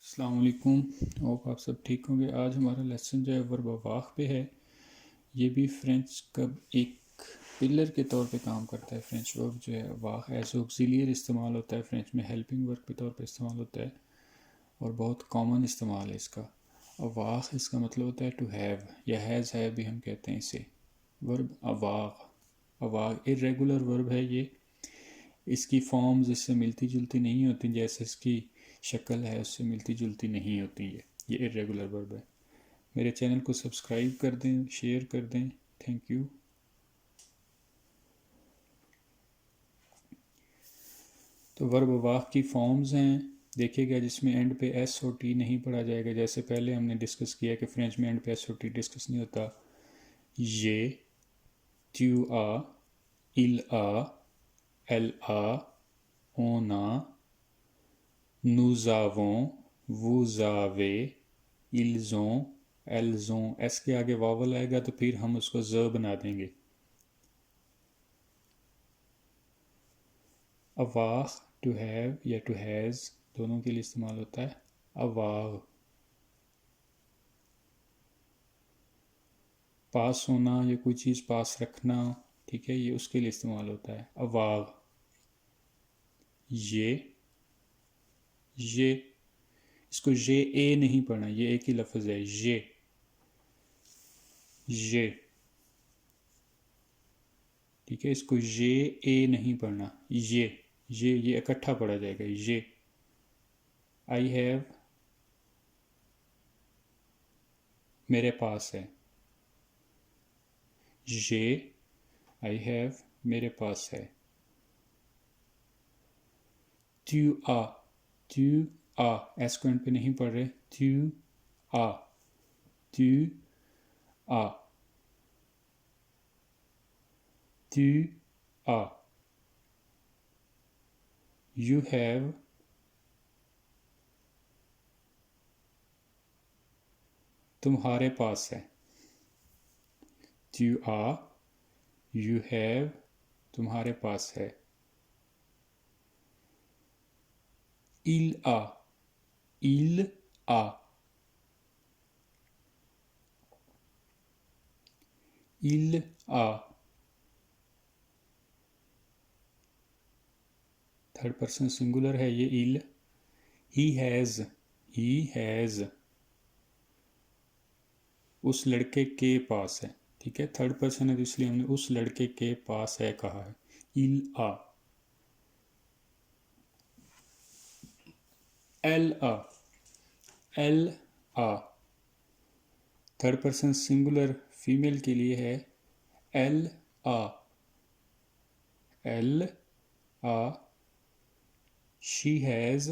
अस्सलाम वालेकुम। होप आप सब ठीक होंगे। आज हमारा लेसन जो है वर्ब वाक़ पे है। ये भी फ्रेंच का एक पिलर के तौर पे काम करता है। फ्रेंच वर्ब जो है वाक़ एज ऑक्सिलियर इस्तेमाल होता है, फ्रेंच में हेल्पिंग वर्ब के तौर पे इस्तेमाल होता है और बहुत कॉमन इस्तेमाल है इसका। और वाक़ इसका मतलब होता है टू हैव या हैज़ है भी हम कहते हैं इसे। वर्ब अवाक़, अवाक़ इर्रेगुलर वर्ब है ये। इसकी फॉर्म्स इससे मिलती जुलती नहीं होती, जैसे इसकी शक्ल है उससे मिलती जुलती नहीं होती है। ये इरेगुलर वर्ब है। मेरे चैनल को सब्सक्राइब कर दें, शेयर कर दें। Thank you. तो वर्ब वाक़ की फॉर्म्स हैं, देखिएगा, जिसमें एंड पे एस और टी नहीं पढ़ा जाएगा। जैसे पहले हमने डिस्कस किया कि फ्रेंच में एंड पे एस और टी डिस्कस नहीं होता। ये, ट्यू आ, इल आ, एल आ, on a, nous avons, vous avez, ils ont, elles ont। S के आगे वावल आएगा तो फिर हम उसको ज बना देंगे। अवाग टू हैव या टू हैज़ दोनों के लिए इस्तेमाल होता है। अवाग पास होना या कोई चीज़ पास रखना, ठीक है, ये उसके लिए इस्तेमाल होता है। अवाग ये इसको ये ए नहीं पढ़ना, ये एक ही लफ्ज़ है। ये ठीक है, इसको ये ए नहीं पढ़ना। ये इकट्ठा पढ़ा जाएगा। ये आई हैव मेरे पास है। ये आई हैव मेरे पास है। ट्यू आ एस को एंड पे नहीं पढ़ रहे। ट्यू आ ट्यू आ ट्यू आ। यू हैव तुम्हारे पास है। ट्यू आ यू हैव तुम्हारे पास है। इल आ इल आ इल आ थर्ड पर्सन सिंगुलर है ये इल। ही हैज़ उस लड़के के पास है। ठीक है, थर्ड पर्सन है तो इसलिए हमने उस लड़के के पास है कहा है। इल आ एल आ एल आ थर्ड पर्सन सिंगुलर फीमेल के लिए है। एल आ एल आ शी हैज़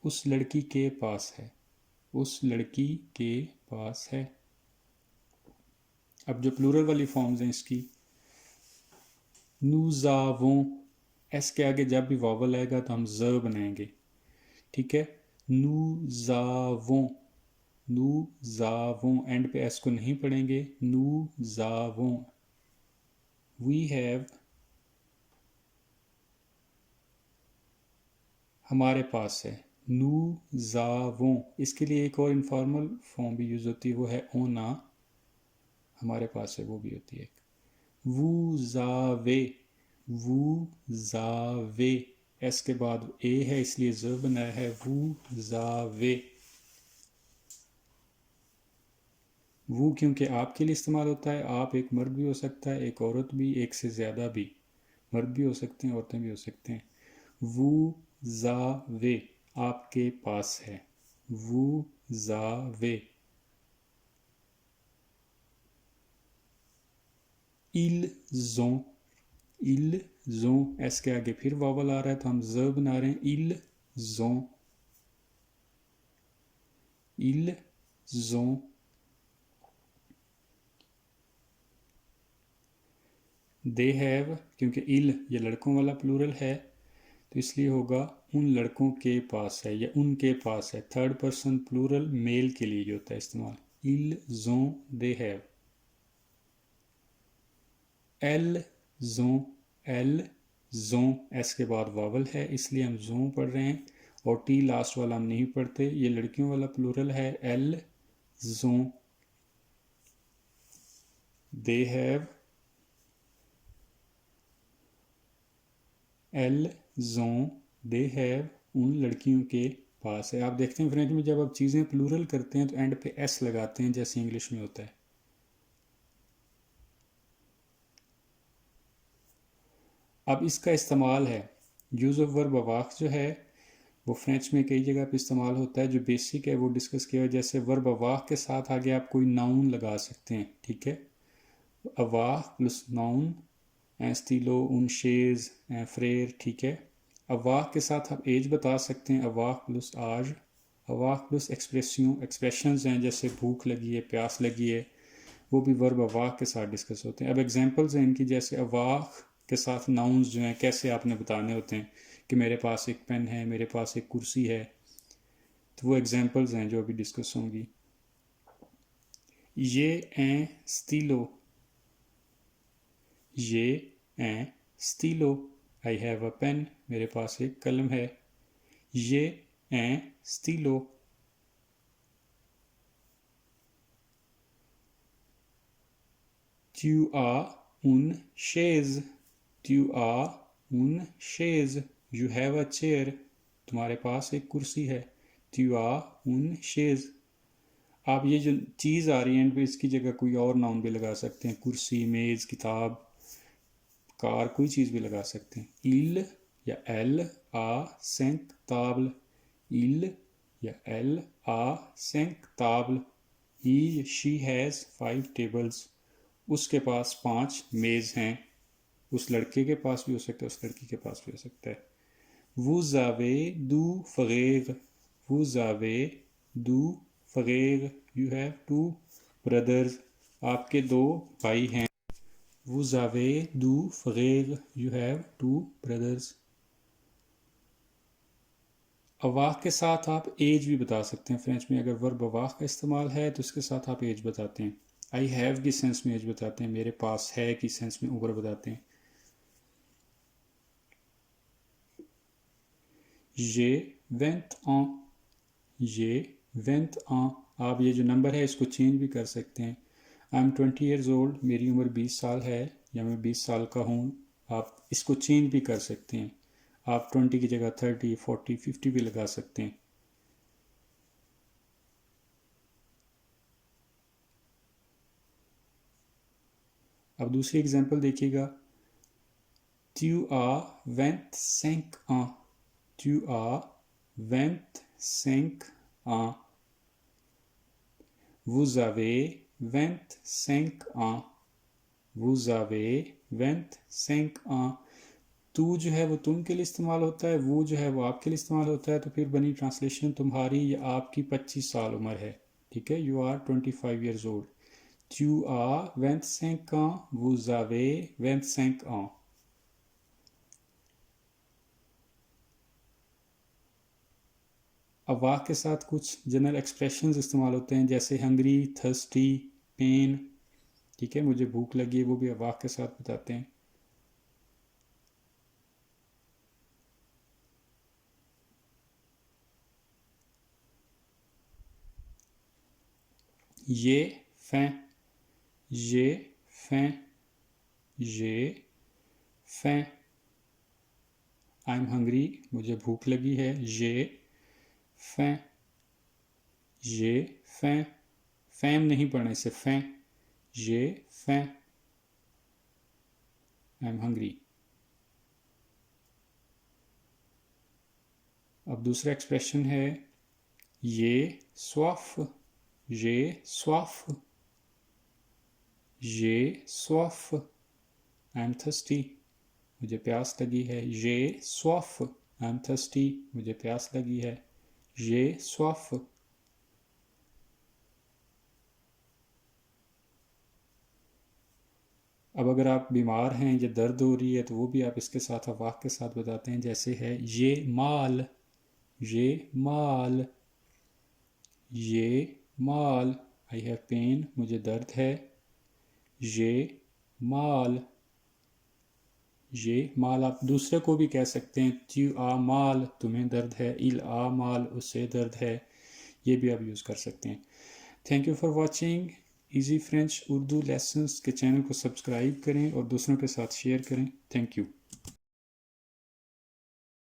उस लड़की के पास है। उस लड़की के पास है। अब जो प्लूरल वाली फॉर्म्स हैं इसकी, नूज़ावों एस के आगे जब भी वावल आएगा तो हम ज बनाएंगे। ठीक है, नूज़ावों एंड पे एस को नहीं पढ़ेंगे। नूज़ावों। वी हैव हमारे पास है। नूज़ावों इसके लिए एक और इनफॉर्मल फॉर्म भी यूज़ होती है, वो है ओना। हमारे पास है वो भी होती है। वू जावे एस के बाद ए है इसलिए ज बनाया है। वू क्योंकि आपके लिए इस्तेमाल होता है। आप एक मर्द भी हो सकता है, एक औरत भी, एक से ज़्यादा भी। मर्द भी हो सकते हैं, औरतें भी हो सकते हैं। वू जावे आपके पास है। वू जावे। इल जों एस के आगे फिर वावल आ रहा है तो हम ज बना रहे हैं। इल जों। दे हैव क्योंकि इल ये लड़कों वाला प्लूरल है तो इसलिए होगा उन लड़कों के पास है या उनके पास है। थर्ड पर्सन प्लूरल मेल के लिए होता है इस्तेमाल। इल जों दे हैव। एल जों, एस के बाद वावल है इसलिए हम जों पढ़ रहे हैं, और टी लास्ट वाला हम नहीं पढ़ते। ये लड़कियों वाला प्लूरल है, एल जों, दे हैव, एल जों दे हैव, उन लड़कियों के पास है। आप देखते हैं फ्रेंच में जब आप चीज़ें प्लूरल करते हैं तो एंड पे एस लगाते हैं जैसे इंग्लिश में होता है। अब इसका इस्तेमाल है, यूज़ ऑफ वर्ब वाक जो है वो फ्रेंच में कई जगह पे इस्तेमाल होता है। जो बेसिक है वो डिस्कस किया, जैसे वर्ब वाक के साथ आगे आप कोई नाउन लगा सकते हैं, ठीक है। अवाक प्लस नाउन, स्टीलो, उन, शेज, फ्रेर, ठीक है। अवाक के साथ आप एज बता सकते हैं, अवाक प्लस आज। अवाक प्लस एक्सप्रेशंस हैं जैसे भूख लगी है, प्यास लगी है, वो भी वर्ब अवाक के साथ डिस्कस होते हैं। अब एग्जांपल्स हैं इनकी, जैसे अवाक के साथ नाउन्स जो हैं कैसे आपने बताने होते हैं कि मेरे पास एक पेन है, मेरे पास एक कुर्सी है, तो वो एग्जांपल्स हैं जो अभी डिस्कस होंगी। ये ए स्टीलो, ये ए स्टीलो, आई हैव अ पेन, मेरे पास एक कलम है। ये ए स्टीलो, tu as une chaise, tu as une chaise, you have a chair, तुम्हारे पास एक कुर्सी है, tu as une chaise। आप ये जो चीज़ आ रही है एंड पे इसकी जगह कोई और नाउन भी लगा सकते हैं, कुर्सी, मेज़, किताब, कार, कोई चीज़ भी लगा सकते हैं। il या elle a cinq tables, il या elle a cinq tables, he she has 5 tables, उसके पास 5 मेज़ हैं। उस लड़के के पास भी हो सकता है, उस लड़की के पास भी हो सकता है। Vous avez deux frères, vous avez deux frères, you have two brothers, आपके 2 भाई हैं। Vous avez deux frères, you have two brothers। अवाक के साथ आप एज भी बता सकते हैं फ्रेंच में, अगर वर्ब अवाक का इस्तेमाल है तो उसके साथ आप एज बताते हैं। आई हैव की सेंस में एज बताते हैं, मेरे पास है की सेंस में उम्र बताते हैं। ये वेंट ऑन, ये वेंट ऑन, आप ये जो नंबर है इसको चेंज भी कर सकते हैं। आई एम 20 ईयर्स ओल्ड, मेरी उम्र 20 साल है या मैं 20 साल का हूँ, आप इसको चेंज भी कर सकते हैं। आप 20 की जगह 30, 40, 50 भी लगा सकते हैं। अब दूसरी एग्जांपल देखिएगा, tu as 25 ans, tu as 25 ans, vous avez 25 ans, vous avez 25 ans। तू जो है वो तुम के लिए इस्तेमाल होता है, वो जो है वो आपके लिए इस्तेमाल होता है, तो फिर बनी ट्रांसलेशन तुम्हारी या आपकी 25 साल उम्र है, ठीक है। You are 25 years old, tu as 25 ans, vous avez 25 ans। अब वाक के साथ कुछ जनरल एक्सप्रेशंस इस्तेमाल होते हैं, जैसे हंग्री, थर्स्टी, पेन, ठीक है, मुझे भूख लगी है, वो भी वाक के साथ बताते हैं। ये फैं, ये फैं, ये फैं। आई एम हंग्री, मुझे भूख लगी है, ये फैं, ये फैं। फैम नहीं पढ़ना इसे, फैं, ये फैं, आई एम हंग्री। अब दूसरा एक्सप्रेशन है ये स्वाफ, ये स्वाफ, ये स्वाफ। आई एम थर्स्टी, मुझे प्यास लगी है, ये स्वाफ। आई एम थर्स्टी, मुझे प्यास लगी है, ये स्वाफ। अब अगर आप बीमार हैं या दर्द हो रही है तो वो भी आप इसके साथ अवाक के साथ बताते हैं, जैसे है ये माल, ये माल, ये माल। आई हैव पेन, मुझे दर्द है, ये माल, ये माल आप दूसरे को भी कह सकते हैं, त्यू आ माल तुम्हें दर्द है, इल आ माल उसे दर्द है, ये भी आप यूज़ कर सकते हैं। Thank you for watching easy French Urdu lessons के चैनल को सब्सक्राइब करें और दूसरों के साथ शेयर करें। Thank you.